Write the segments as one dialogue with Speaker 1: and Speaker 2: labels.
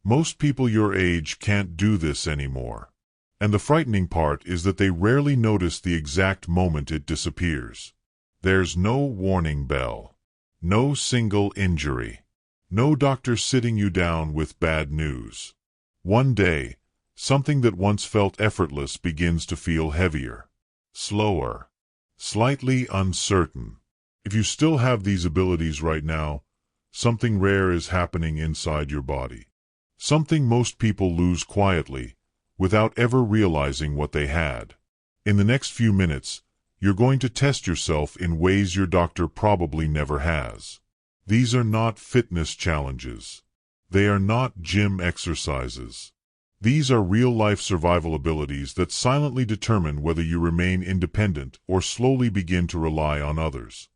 Speaker 1: Most people your age can't do this anymore. And the frightening part is that they rarely notice the exact moment it disappears. There's no warning bell. No single injury. No doctor sitting you down with bad news. One day, something that once felt effortless begins to feel heavier, slower, slightly uncertain. If you still have these abilities right now, something rare is happening inside your body. Something most people lose quietly, without ever realizing what they had. In the next few minutes, you're going to test yourself in ways your doctor probably never has. These are not fitness challenges. They are not gym exercises. These are real-life survival abilities that silently determine whether you remain independent or slowly begin to rely on others.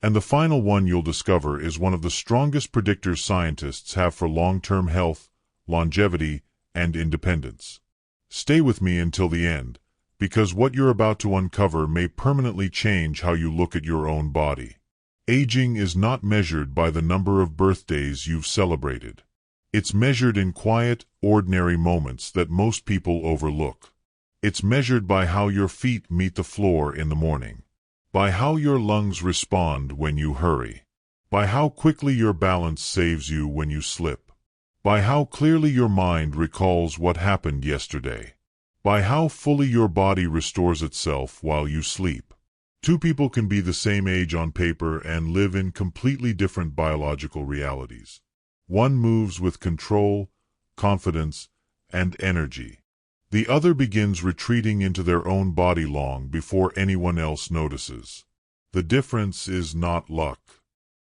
Speaker 1: And the final one you'll discover is one of the strongest predictors scientists have for long-term health, longevity, and independence. Stay with me until the end, because what you're about to uncover may permanently change how you look at your own body. Aging is not measured by the number of birthdays you've celebrated. It's measured in quiet, ordinary moments that most people overlook. It's measured by how your feet meet the floor in the morning, by how your lungs respond when you hurry, by how quickly your balance saves you when you slip, by how clearly your mind recalls what happened yesterday, by how fully your body restores itself while you sleep. Two people can be the same age on paper and live in completely different biological realities. One moves with control, confidence, and energy. The other begins retreating into their own body long before anyone else notices. The difference is not luck.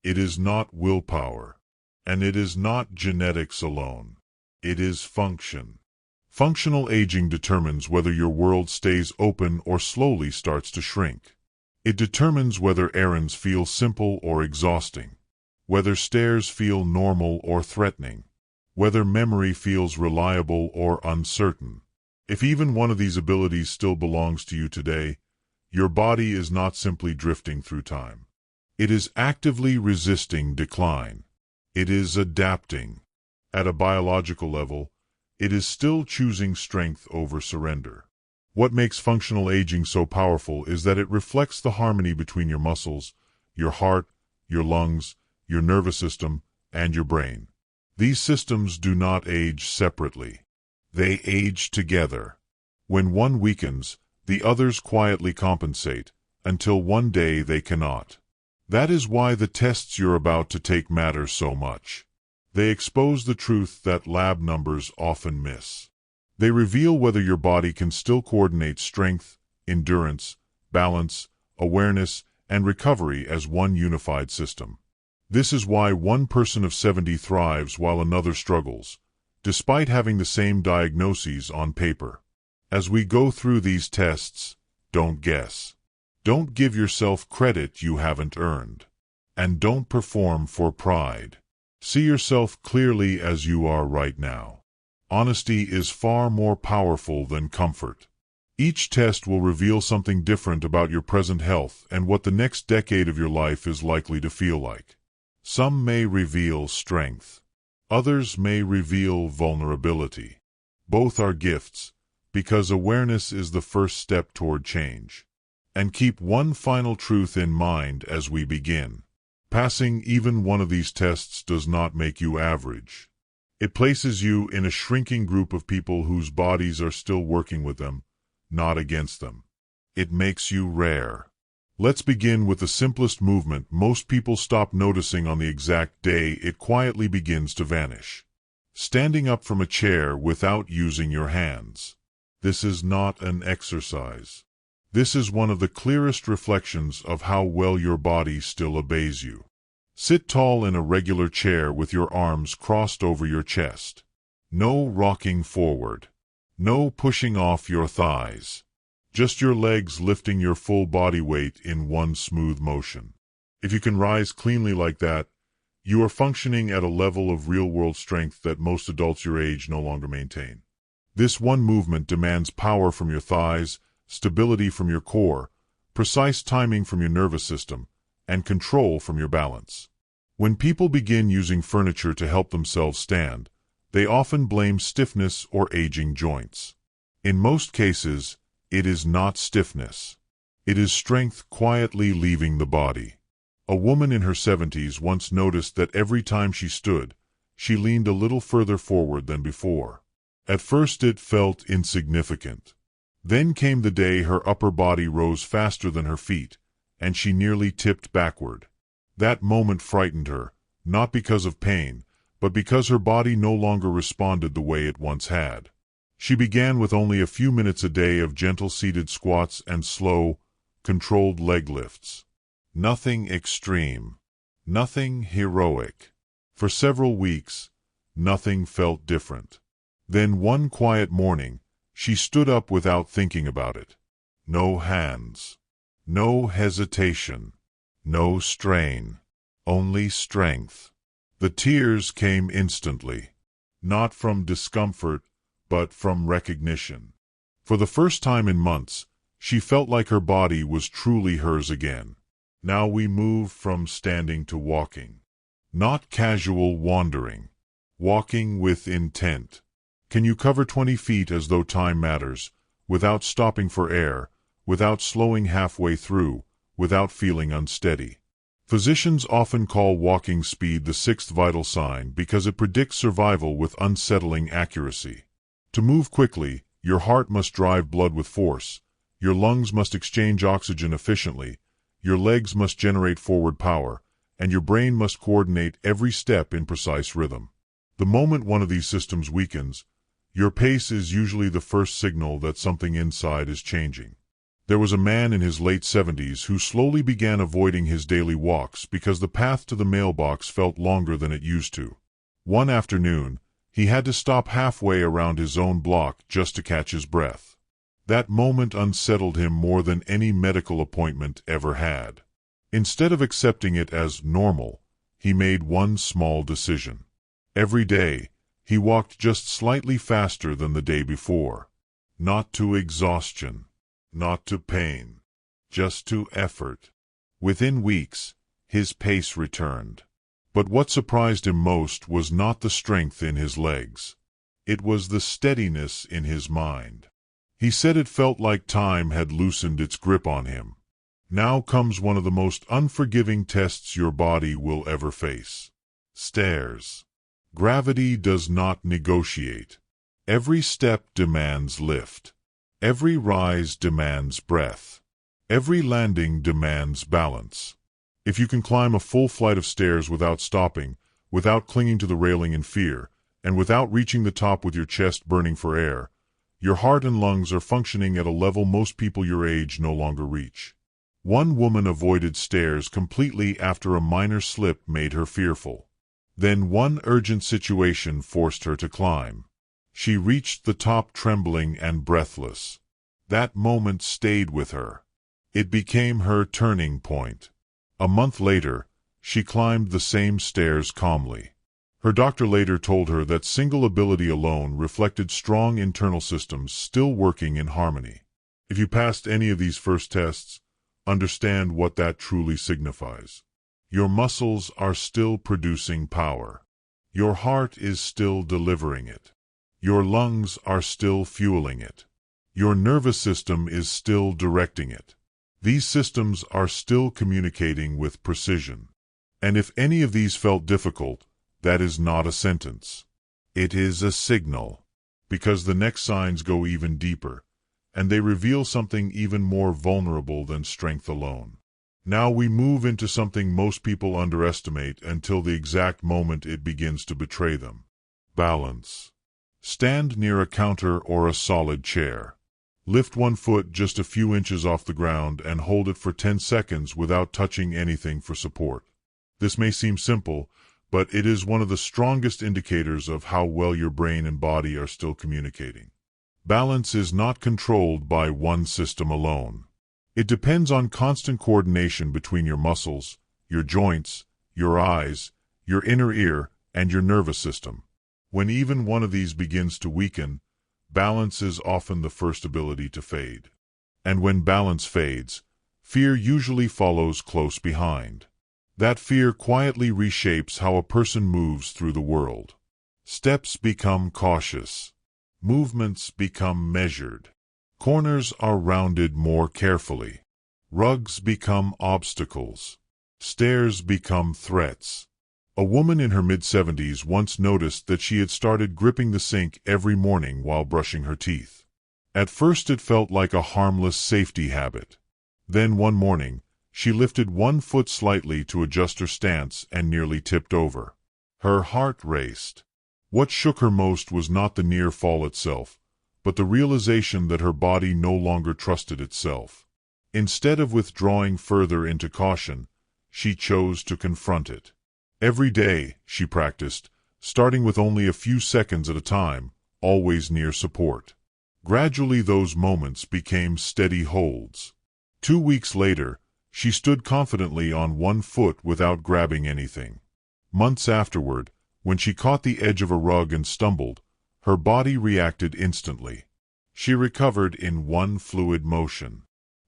Speaker 1: It is not willpower. And it is not genetics alone. It is function. Functional aging determines whether your world stays open or slowly starts to shrink. It determines whether errands feel simple or exhausting, whether stairs feel normal or threatening, whether memory feels reliable or uncertain. If even one of these abilities still belongs to you today, your body is not simply drifting through time. It is actively resisting decline. It is adapting. At a biological level, it is still choosing strength over surrender. What makes functional aging so powerful is that it reflects the harmony between your muscles, your heart, your lungs, your nervous system, and your brain. These systems do not age separately. They age together. When one weakens, the others quietly compensate, until one day they cannot. That is why the tests you're about to take matter so much. They expose the truth that lab numbers often miss. They reveal whether your body can still coordinate strength, endurance, balance, awareness, and recovery as one unified system. This is why one person of 70 thrives while another struggles, despite having the same diagnoses on paper. As we go through these tests, don't guess. Don't give yourself credit you haven't earned. And don't perform for pride. See yourself clearly as you are right now. Honesty is far more powerful than comfort. Each test will reveal something different about your present health and what the next decade of your life is likely to feel like. Some may reveal strength. Others may reveal vulnerability. Both are gifts, because awareness is the first step toward change. And keep one final truth in mind as we begin. Passing even one of these tests does not make you average. It places you in a shrinking group of people whose bodies are still working with them, not against them. It makes you rare. Let's begin with the simplest movement most people stop noticing on the exact day it quietly begins to vanish. Standing up from a chair without using your hands. This is not an exercise. This is one of the clearest reflections of how well your body still obeys you. Sit tall in a regular chair with your arms crossed over your chest. No rocking forward. No pushing off your thighs. Just your legs lifting your full body weight in one smooth motion. If you can rise cleanly like that, you are functioning at a level of real-world strength that most adults your age no longer maintain. This one movement demands power from your thighs, stability from your core, precise timing from your nervous system, and control from your balance. When people begin using furniture to help themselves stand, They often blame stiffness or aging joints. In most cases, it is not stiffness. It is strength quietly leaving the body. A woman in her 70s once noticed that every time she stood, she leaned a little further forward than before. At first it felt insignificant. Then came the day her upper body rose faster than her feet, and she nearly tipped backward. That moment frightened her, not because of pain, but because her body no longer responded the way it once had. She began with only a few minutes a day of gentle seated squats and slow, controlled leg lifts. Nothing extreme. Nothing heroic. For several weeks, nothing felt different. Then one quiet morning, she stood up without thinking about it. No hands. No hesitation. No strain. Only strength. The tears came instantly. Not from discomfort, but from recognition. For the first time in months, she felt like her body was truly hers again. Now we move from standing to walking. Not casual wandering. Walking with intent. Can you cover 20 feet as though time matters, without stopping for air, without slowing halfway through, without feeling unsteady? Physicians often call walking speed the sixth vital sign because it predicts survival with unsettling accuracy. To move quickly, your heart must drive blood with force, your lungs must exchange oxygen efficiently, your legs must generate forward power, and your brain must coordinate every step in precise rhythm. The moment one of these systems weakens, your pace is usually the first signal that something inside is changing. There was a man in his late 70s who slowly began avoiding his daily walks because the path to the mailbox felt longer than it used to. One afternoon, he had to stop halfway around his own block just to catch his breath. That moment unsettled him more than any medical appointment ever had. Instead of accepting it as normal, he made one small decision. Every day, he walked just slightly faster than the day before. Not to exhaustion. Not to pain. Just to effort. Within weeks, his pace returned. But what surprised him most was not the strength in his legs. It was the steadiness in his mind. He said it felt like time had loosened its grip on him. Now comes one of the most unforgiving tests your body will ever face. Stairs. Gravity does not negotiate. Every step demands lift. Every rise demands breath. Every landing demands balance. If you can climb a full flight of stairs without stopping, without clinging to the railing in fear, and without reaching the top with your chest burning for air, your heart and lungs are functioning at a level most people your age no longer reach. One woman avoided stairs completely after a minor slip made her fearful. Then one urgent situation forced her to climb. She reached the top trembling and breathless. That moment stayed with her. It became her turning point. A month later, she climbed the same stairs calmly. Her doctor later told her that single ability alone reflected strong internal systems still working in harmony. If you passed any of these first tests, understand what that truly signifies. Your muscles are still producing power. Your heart is still delivering it. Your lungs are still fueling it. Your nervous system is still directing it. These systems are still communicating with precision. And if any of these felt difficult, that is not a sentence. It is a signal. Because the next signs go even deeper, and they reveal something even more vulnerable than strength alone. Now we move into something most people underestimate until the exact moment it begins to betray them. Balance. Stand near a counter or a solid chair. Lift one foot just a few inches off the ground and hold it for 10 seconds without touching anything for support. This may seem simple, but it is one of the strongest indicators of how well your brain and body are still communicating. Balance is not controlled by one system alone. It depends on constant coordination between your muscles, your joints, your eyes, your inner ear, and your nervous system. When even one of these begins to weaken, balance is often the first ability to fade. And when balance fades, fear usually follows close behind. That fear quietly reshapes how a person moves through the world. Steps become cautious. Movements become measured. Corners are rounded more carefully. Rugs become obstacles. Stairs become threats. A woman in her mid-70s once noticed that she had started gripping the sink every morning while brushing her teeth. At first it felt like a harmless safety habit. Then one morning, she lifted one foot slightly to adjust her stance and nearly tipped over. Her heart raced. What shook her most was not the near fall itself, but the realization that her body no longer trusted itself. Instead of withdrawing further into caution, she chose to confront it. Every day, she practiced, starting with only a few seconds at a time, always near support. Gradually those moments became steady holds. 2 weeks later, she stood confidently on one foot without grabbing anything. Months afterward, when she caught the edge of a rug and stumbled, her body reacted instantly. She recovered in one fluid motion.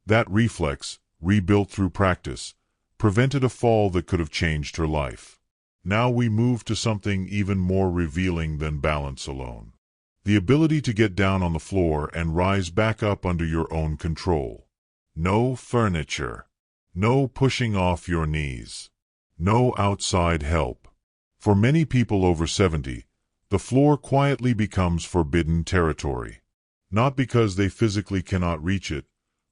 Speaker 1: That reflex, rebuilt through practice, prevented a fall that could have changed her life. Now we move to something even more revealing than balance alone. The ability to get down on the floor and rise back up under your own control. No furniture. No pushing off your knees. No outside help. For many people over 70, the floor quietly becomes forbidden territory. Not because they physically cannot reach it,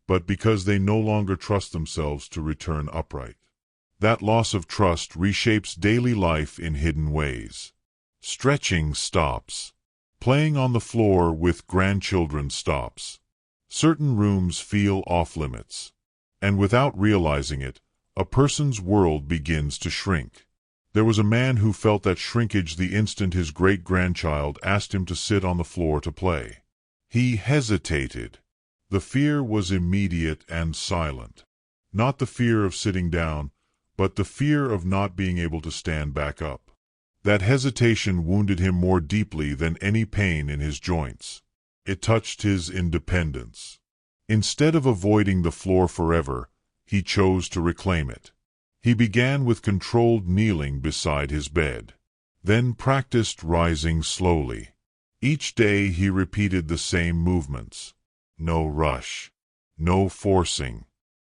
Speaker 1: but because they no longer trust themselves to return upright. That loss of trust reshapes daily life in hidden ways. Stretching stops. Playing on the floor with grandchildren stops. Certain rooms feel off-limits. And without realizing it, a person's world begins to shrink. There was a man who felt that shrinkage the instant his great-grandchild asked him to sit on the floor to play. He hesitated. The fear was immediate and silent. Not the fear of sitting down, but the fear of not being able to stand back up. That hesitation wounded him more deeply than any pain in his joints. It touched his independence. Instead of avoiding the floor forever, he chose to reclaim it. He began with controlled kneeling beside his bed. Then practiced rising slowly. Each day he repeated the same movements. No rush. No forcing.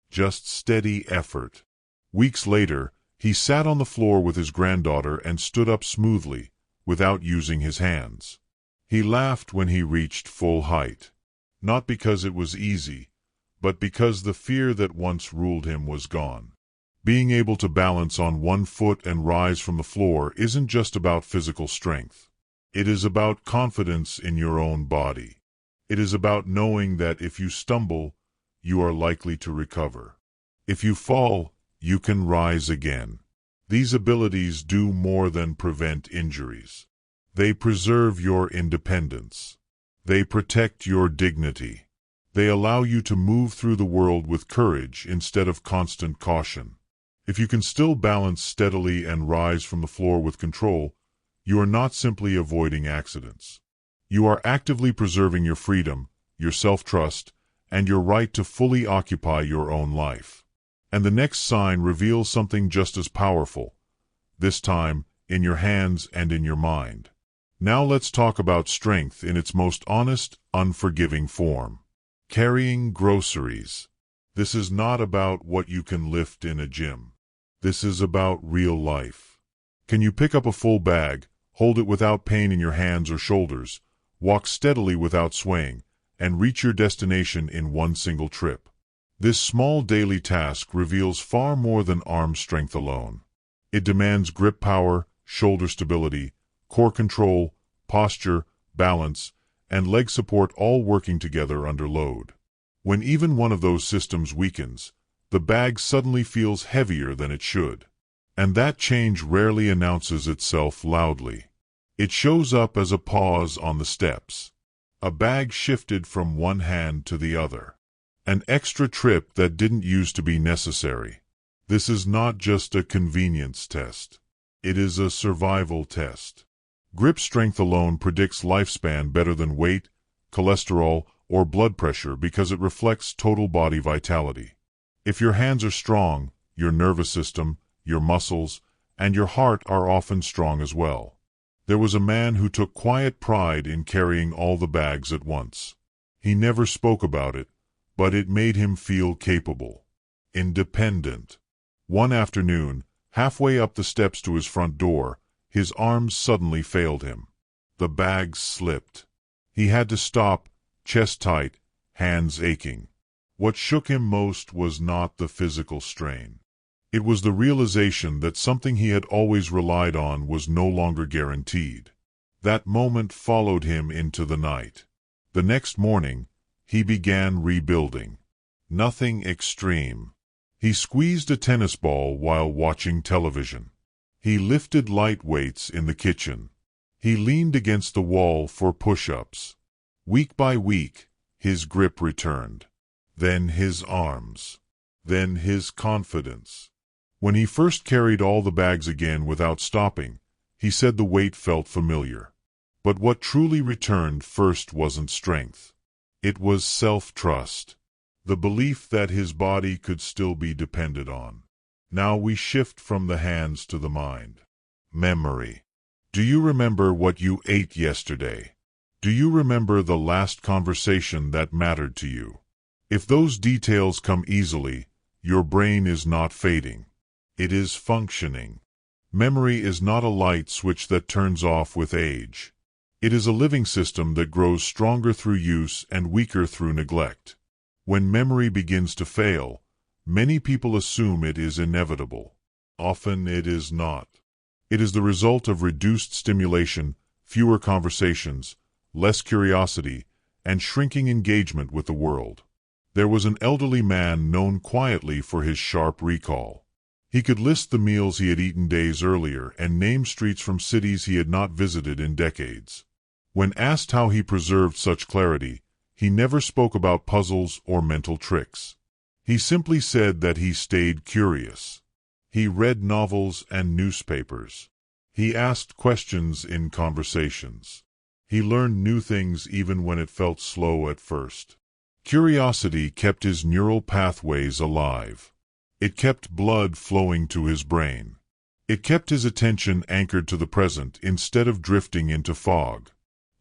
Speaker 1: Just steady effort. Weeks later, he sat on the floor with his granddaughter and stood up smoothly, without using his hands. He laughed when he reached full height. Not because it was easy, but because the fear that once ruled him was gone. Being able to balance on one foot and rise from the floor isn't just about physical strength. It is about confidence in your own body. It is about knowing that if you stumble, you are likely to recover. If you fall, you can rise again. These abilities do more than prevent injuries. They preserve your independence. They protect your dignity. They allow you to move through the world with courage instead of constant caution. If you can still balance steadily and rise from the floor with control, you are not simply avoiding accidents. You are actively preserving your freedom, your self-trust, and your right to fully occupy your own life. And the next sign reveals something just as powerful, this time in your hands and in your mind. Now let's talk about strength in its most honest, unforgiving form. Carrying groceries. This is not about what you can lift in a gym. This is about real life. Can you pick up a full bag, hold it without pain in your hands or shoulders, walk steadily without swaying, and reach your destination in one single trip? This small daily task reveals far more than arm strength alone. It demands grip power, shoulder stability, core control, posture, balance, and leg support all working together under load. When even one of those systems weakens, the bag suddenly feels heavier than it should. And that change rarely announces itself loudly. It shows up as a pause on the steps. A bag shifted from one hand to the other. An extra trip that didn't used to be necessary. This is not just a convenience test. It is a survival test. Grip strength alone predicts lifespan better than weight, cholesterol, or blood pressure because it reflects total body vitality. If your hands are strong, your nervous system, your muscles, and your heart are often strong as well. There was a man who took quiet pride in carrying all the bags at once. He never spoke about it, but it made him feel capable, independent. One afternoon, halfway up the steps to his front door, his arms suddenly failed him. The bags slipped. He had to stop, chest tight, hands aching. What shook him most was not the physical strain. It was the realization that something he had always relied on was no longer guaranteed. That moment followed him into the night. The next morning, he began rebuilding. Nothing extreme. He squeezed a tennis ball while watching television. He lifted light weights in the kitchen. He leaned against the wall for push-ups. Week by week, his grip returned. Then his arms. Then his confidence. When he first carried all the bags again without stopping, he said the weight felt familiar. But what truly returned first wasn't strength. It was self-trust. The belief that his body could still be depended on. Now we shift from the hands to the mind. Memory. Do you remember what you ate yesterday? Do you remember the last conversation that mattered to you? If those details come easily, your brain is not fading. It is functioning. Memory is not a light switch that turns off with age. It is a living system that grows stronger through use and weaker through neglect. When memory begins to fail, many people assume it is inevitable. Often it is not. It is the result of reduced stimulation, fewer conversations, less curiosity, and shrinking engagement with the world. There was an elderly man known quietly for his sharp recall. He could list the meals he had eaten days earlier and name streets from cities he had not visited in decades. When asked how he preserved such clarity, he never spoke about puzzles or mental tricks. He simply said that he stayed curious. He read novels and newspapers. He asked questions in conversations. He learned new things even when it felt slow at first. Curiosity kept his neural pathways alive. It kept blood flowing to his brain. It kept his attention anchored to the present instead of drifting into fog.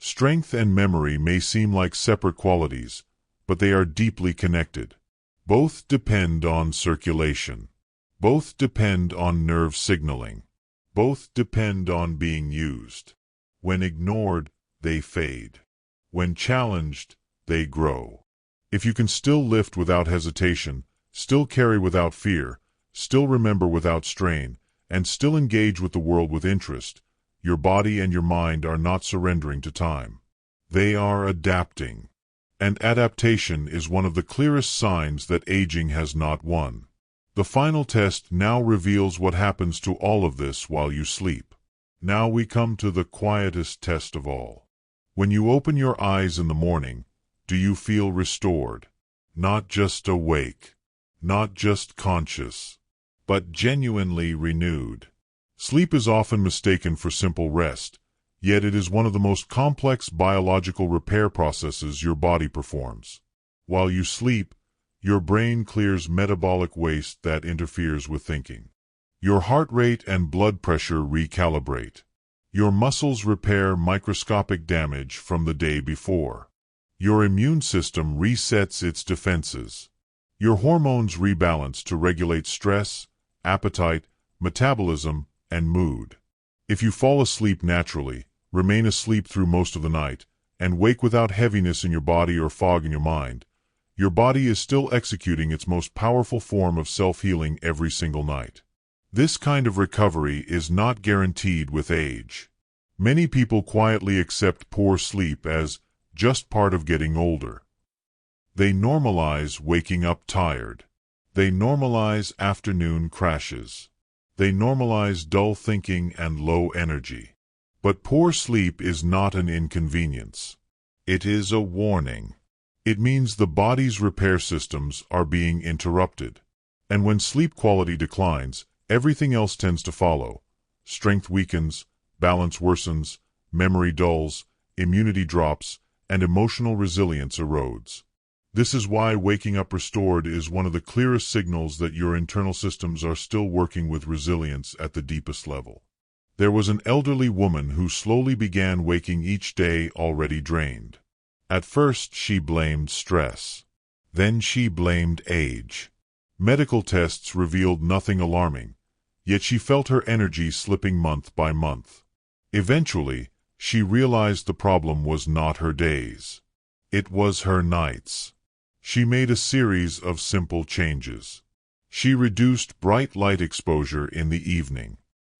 Speaker 1: Strength and memory may seem like separate qualities, but they are deeply connected. Both depend on circulation. Both depend on nerve signaling. Both depend on being used. When ignored, they fade. When challenged, they grow. If you can still lift without hesitation, still carry without fear, still remember without strain, and still engage with the world with interest, your body and your mind are not surrendering to time. They are adapting. And adaptation is one of the clearest signs that aging has not won. The final test now reveals what happens to all of this while you sleep. Now we come to the quietest test of all. When you open your eyes in the morning, do you feel restored? Not just awake. Not just conscious, but genuinely renewed. Sleep is often mistaken for simple rest, yet it is one of the most complex biological repair processes your body performs. While you sleep, your brain clears metabolic waste that interferes with thinking. Your heart rate and blood pressure recalibrate. Your muscles repair microscopic damage from the day before. Your immune system resets its defenses. Your hormones rebalance to regulate stress, appetite, metabolism, and mood. If you fall asleep naturally, remain asleep through most of the night, and wake without heaviness in your body or fog in your mind, your body is still executing its most powerful form of self-healing every single night. This kind of recovery is not guaranteed with age. Many people quietly accept poor sleep as just part of getting older. They normalize waking up tired. They normalize afternoon crashes. They normalize dull thinking and low energy. But poor sleep is not an inconvenience. It is a warning. It means the body's repair systems are being interrupted. And when sleep quality declines, everything else tends to follow. Strength weakens, balance worsens, memory dulls, immunity drops, and emotional resilience erodes. This is why waking up restored is one of the clearest signals that your internal systems are still working with resilience at the deepest level. There was an elderly woman who slowly began waking each day already drained. At first she blamed stress. Then she blamed age. Medical tests revealed nothing alarming, yet she felt her energy slipping month by month. Eventually, she realized the problem was not her days. It was her nights. She made a series of simple changes. She reduced bright light exposure in the evening.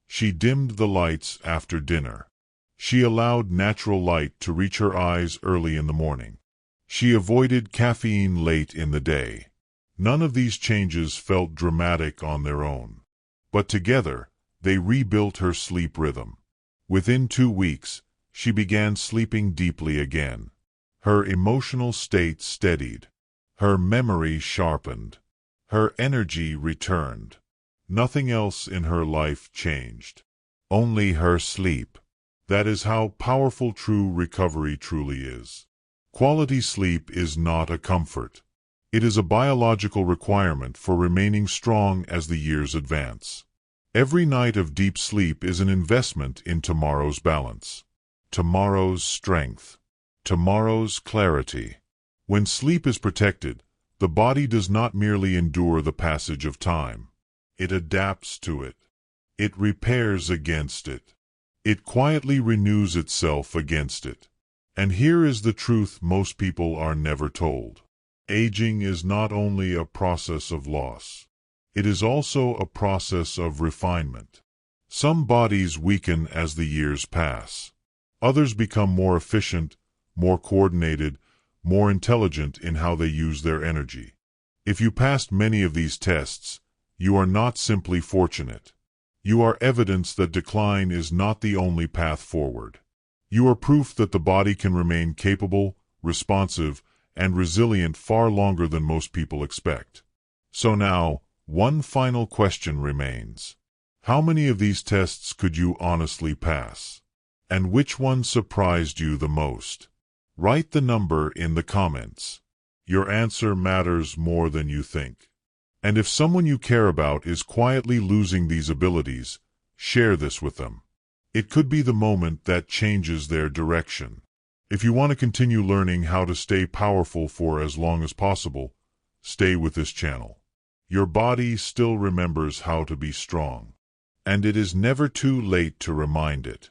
Speaker 1: She dimmed the lights after dinner. She allowed natural light to reach her eyes early in the morning. She avoided caffeine late in the day. None of these changes felt dramatic on their own. But together, they rebuilt her sleep rhythm. Within 2 weeks, she began sleeping deeply again. Her emotional state steadied. Her memory sharpened. Her energy returned. Nothing else in her life changed. Only her sleep. That is how powerful true recovery truly is. Quality sleep is not a comfort. It is a biological requirement for remaining strong as the years advance. Every night of deep sleep is an investment in tomorrow's balance, tomorrow's strength, tomorrow's clarity. When sleep is protected, the body does not merely endure the passage of time. It adapts to it. It repairs against it. It quietly renews itself against it. And here is the truth most people are never told. Aging is not only a process of loss. It is also a process of refinement. Some bodies weaken as the years pass. Others become more efficient, more coordinated, more intelligent in how they use their energy. If you passed many of these tests, you are not simply fortunate. You are evidence that decline is not the only path forward. You are proof that the body can remain capable, responsive, and resilient far longer than most people expect. So now, one final question remains. How many of these tests could you honestly pass? And which one surprised you the most? Write the number in the comments. Your answer matters more than you think. And if someone you care about is quietly losing these abilities, share this with them. It could be the moment that changes their direction. If you want to continue learning how to stay powerful for as long as possible, stay with this channel. Your body still remembers how to be strong. And it is never too late to remind it.